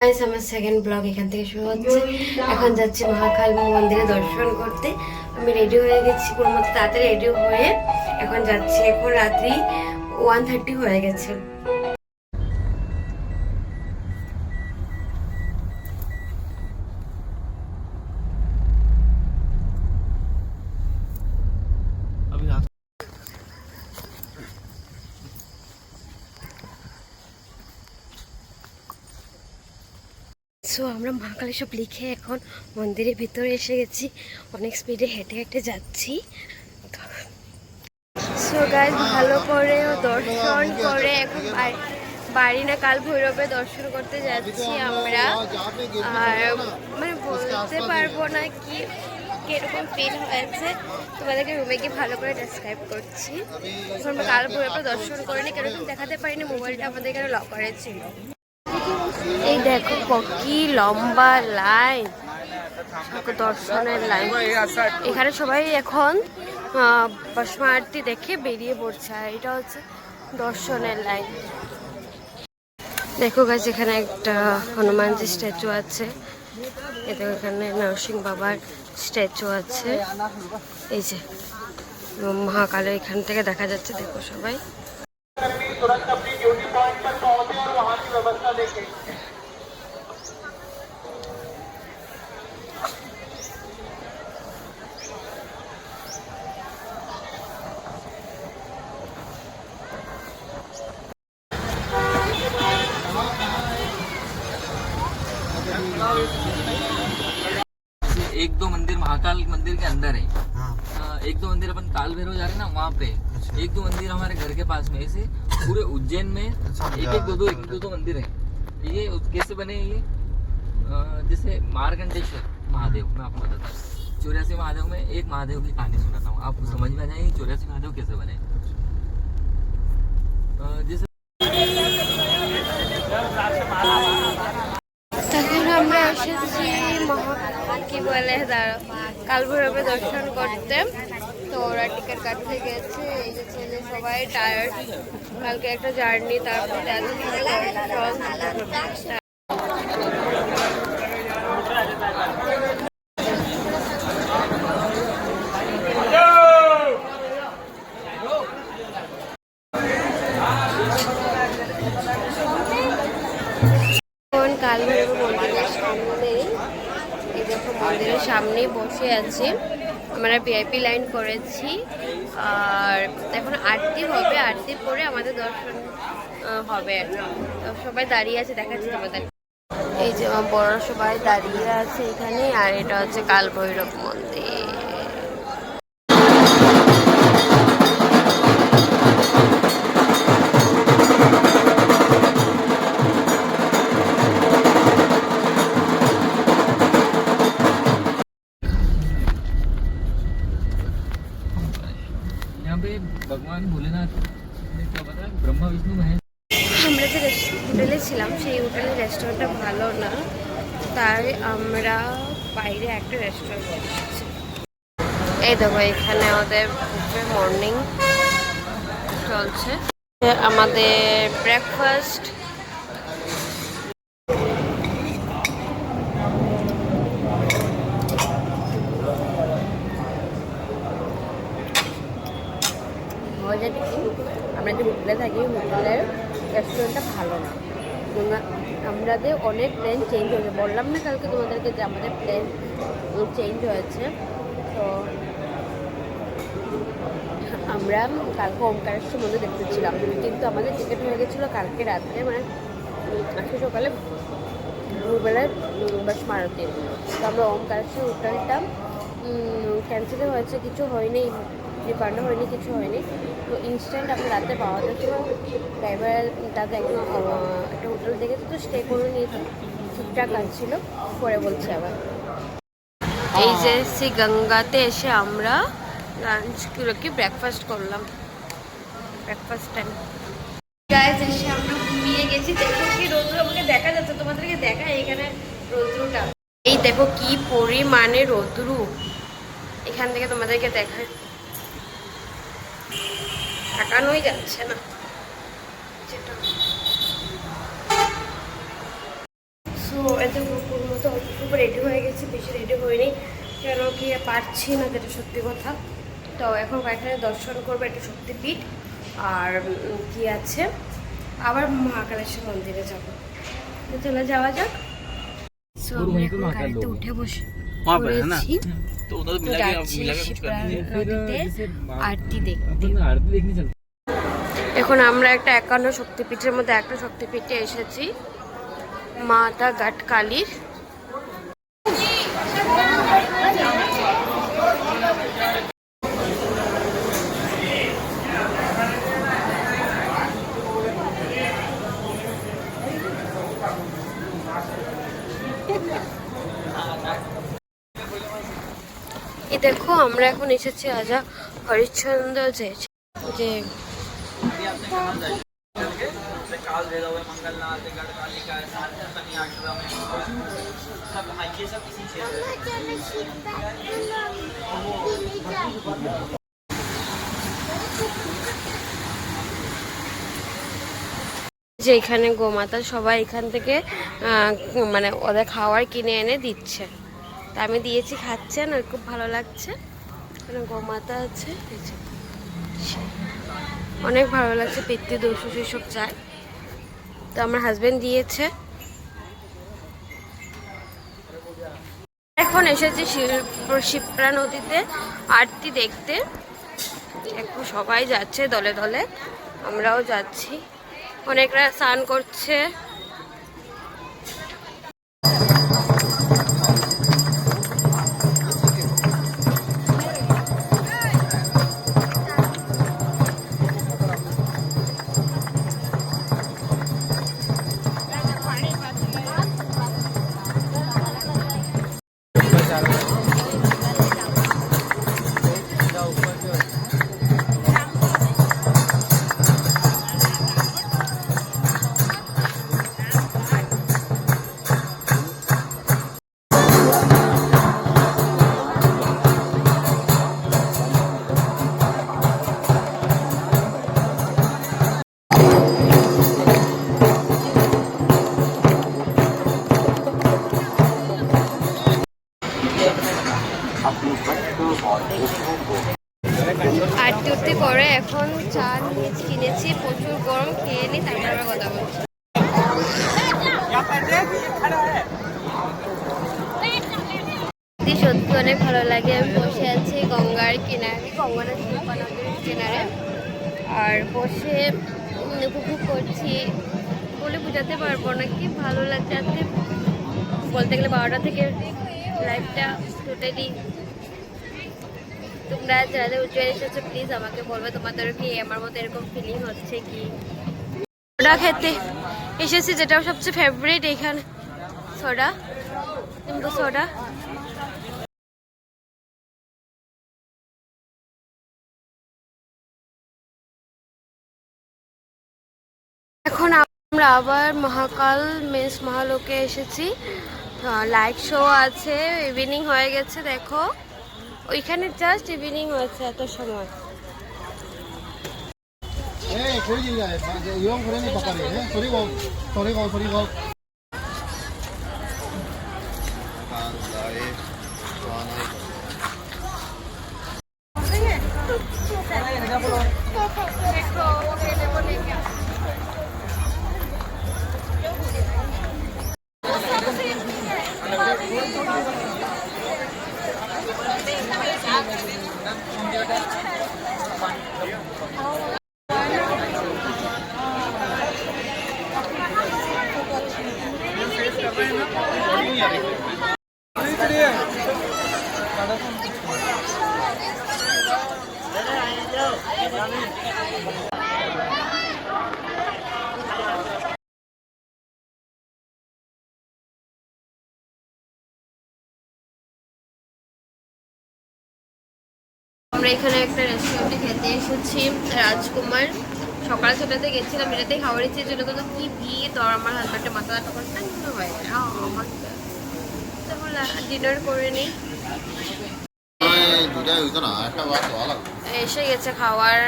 আমার second blog এখান থেকে শুরু হচ্ছে। এখন যাচ্ছি মহাকাল মন্দিরে দর্শন করতে। আমি রেডি হয়ে গেছি, পুরো মতো তাড়াতাড়ি রেডি হয়ে এখন যাচ্ছি। এখন রাত্রি 1:30 হয়ে গেছে। সো আমরা মহাকালে সব লিখে এখন মন্দিরের ভিতরে এসে গেছি। অনেক স্পিডে হেঁটে হেঁটে যাচ্ছি। সো গাইস, ভালো করে দর্শন করে এখন বাড়ি না কাল ভৈরবে দর্শন করতে যাচ্ছি আমরা। আর মানে বলতে পারবো না কি কিরকম ফিল হয়েছে, তোমাদেরকে রুমে গিয়ে ভালো করে ডেসক্রাইব করছি। আমরা কাল ভৈরবে দর্শন করিনি, কিরকম দেখাতে পারিনি, মোবাইলটা আমাদের এখানে লকারে ছিল। এই দেখো কি লম্বা লাইন, দর্শনের লাইন। এখানে সবাই এখন ভস্ম আরতি দেখে বেরিয়ে পড়ছে। আর এটা হচ্ছে দর্শনের লাইন। দেখো গাছ, এখানে একটা হনুমানজি স্ট্যাচু আছে। এদের এখানে নরসিংহ বাবার স্ট্যাচু আছে। এই যে মহাকালের এখান থেকে দেখা যাচ্ছে, দেখো সবাই। एक दो मंदिर महाकाल मंदिर के अंदर है। एक दो मंदिर अपन काल भैरव जा रहे हैं ना वहाँ पे। एक दो मंदिर हमारे घर के पास में, ऐसे पूरे उज्जैन में एक एक दो मंदिर है। ये कैसे बने ये, जैसे मार्कंडेश्वर महादेव, मैं आपको बताता हूँ। 84 महादेव में एक महादेव की कहानी सुनाता हूँ, आपको समझ में आ जाएगी 84 महादेव कैसे बने। जैसे তখন আমরা এসেছি কি বলে কাল ভৈরবে দর্শন করতে। তো ওরা টিকিট কাটতে গেছে। এই যে ছেলে সবাই টায়ার্ড, কালকে একটা জার্নি, তারপর কাল ভৈরব মন্দিরের সামনে, এই দেখো মন্দিরের সামনেই বসে আছি। আমরা ভিআইপি লাইন করেছি। আর এখন আরতি হবে, আরতির পরে আমাদের দর্শন হবে। তো সবাই দাঁড়িয়ে আছে, দেখাচ্ছি তোমাদের। এই যে বড় সবাই দাঁড়িয়ে আছে এখানে। আর এটা হচ্ছে কাল ভৈরব মন্দির। भगवान भोलेनाथ ने क्या बताया, ब्रह्मा विष्णु महेश। আমরা যে হোটেলে ছিলাম সেই হোটেলের রেস্টুরেন্টটা ভালো না, তাই আমরা বাইরে একটা রেস্টুরেন্টে এসেছি। এই দেখো এখানে আমাদের মর্নিং চলছে, আমাদের ব্রেকফাস্ট। মজা দেখি, আমরা যে হোটেলে থাকি হোটেলের রেস্টুরেন্টটা ভালো না। আমাদের অনেক প্ল্যান চেঞ্জ হয়েছে, বললাম না কালকে তোমাদেরকে যে আমাদের প্ল্যান চেঞ্জ হয়েছে। তো আমরা কালকে ওমকারেশ্বর মন্দির দেখতেছিলাম, কিন্তু আমাদের টিকিট হয়ে গেছিলো কালকে রাত্রে, মানে আজকে সকালে ভোরবেলায় ভস্ম আরতি। তো আমরা ওমকারেশ্বর হোটেলটা ক্যান্সেল হয়েছে, কিছু হয়নি, রিফান্ড হয়নি, কিছু হয়নি। তো ইনস্ট্যান্ট আমরা রাতে পাওয়া যাচ্ছিল। ড্রাইভার তাদের একদম একটা হোটেল দেখেছে, তো স্টে করে নিয়েছে, ঠিকঠাক আসছিল, পরে বলছি আবার। এই যে শ্রী গঙ্গাতে এসে আমরা লাঞ্চ কি ব্রেকফাস্ট করলাম, ব্রেকফাস্ট টাইম। গাইজ এসে আমরা ঘুমিয়ে গেছি। দেখো কি রৌদ্র, আমাকে দেখা যাচ্ছে, তোমাদেরকে দেখা এখানে রৌদ্রটা। এই দেখো কি পরিমাণে রৌদ্র, এখান থেকে তোমাদেরকে দেখায়, তাকানোই যাচ্ছে না। সো তো এত মতো খুব রেডি হয়ে গেছে, বেশি রেডি হয়নি কেন কি পারছি না, যেটা সত্যি কথা। তো এখন এখানে দর্শন করবো একটা শক্তিপীঠ, আর কি আছে আবার মহাকালেশ্বর মন্দিরে যাবো। তো চলে যাওয়া যাক। সো আমরা এখন গাড়িতে উঠে বসে পড়েছি, তো যাচ্ছি শিপ্রা নদীতে আরতি দেখতে। এখন আমরা একটা 51 শক্তিপীঠের মধ্যে একটা শক্তিপীঠে এসেছি, মাতা ঘাট কালীর। এই দেখো আমরা এখন এসেছি রাজা হরিশ্চন্দ্র যে এখানে গোমাতা সবাই এখান থেকে মানে ওদের খাবার কিনে এনে দিচ্ছে। তা আমি দিয়েছি, খাচ্ছেন, আর খুব ভালো লাগছে। এখানে গোমাতা আছে, অনেক ভালো লাগছে। পিতৃদোষ সেসব চায়, তো আমার হাজবেন্ড দিয়েছে। এখন এসেছি শিপ্রা নদীতে আরতি দেখতে। এখন সবাই যাচ্ছে দলে দলে, আমরাও যাচ্ছি। অনেকরা স্নান করছে। আরতি উঠতে পরে এখন চা কিনেছি, প্রচুর গরম, খেয়ে নি, তারপর আমরা কথা বলছি। সত্যি অনেক ভালো লাগে। আমি বসে আছি গঙ্গার কিনারে, গঙ্গা নদীর কিনারে, আর বসে উপভোগ করছি। বলে বোঝাতে পারবো না কি ভালো লাগছে আজকে। বলতে গেলে 12টা থেকে লাইফটা টোটালি। তোমরা যারা উজ্জ্বল এসেছো প্লিজ আমাকে বলবে তোমাদের কি আমার মতো এরকম ফিলিং হচ্ছে কি। সোডা খেতে এসেছি, যেটা সবচেয়ে ফেভারিট এখানে, সোডা, কিন্তু সোডা। এখন আমরা আবার মহাকাল মেস মহালোকে এসেছি। লাইট শো আছে, ইভিনিং হয়ে গেছে। দেখো ওইখানে জাস্ট ইভিনিং হয়েছে এত সময়। আমরা এখানে একটা রেস্টুরেন্টে খেতে এসেছি, রাজকুমার। সকাল 6টাতে গেছিলাম, এটাতে খাবার ইচ্ছে ছিল, কিন্তু কি ভিড়, তো আমার হাজব্যান্ডের মাথা ব্যথা করতে হয়ে যায়। ডিনার করে নিই। এসে গেছে খাওয়ার,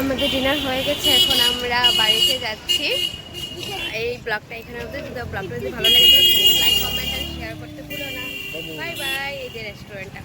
আমাদের ডিনার হয়ে গেছে। এখন আমরা বাড়িতে যাচ্ছি। ব্লগটা এখানে অবধি। যদি ব্লগটা যদি ভালো লাগে তো প্লিজ লাইক কমেন্ট আর শেয়ার করতে ভুলো না। Bye bye. এই যে রেস্টুরেন্টটা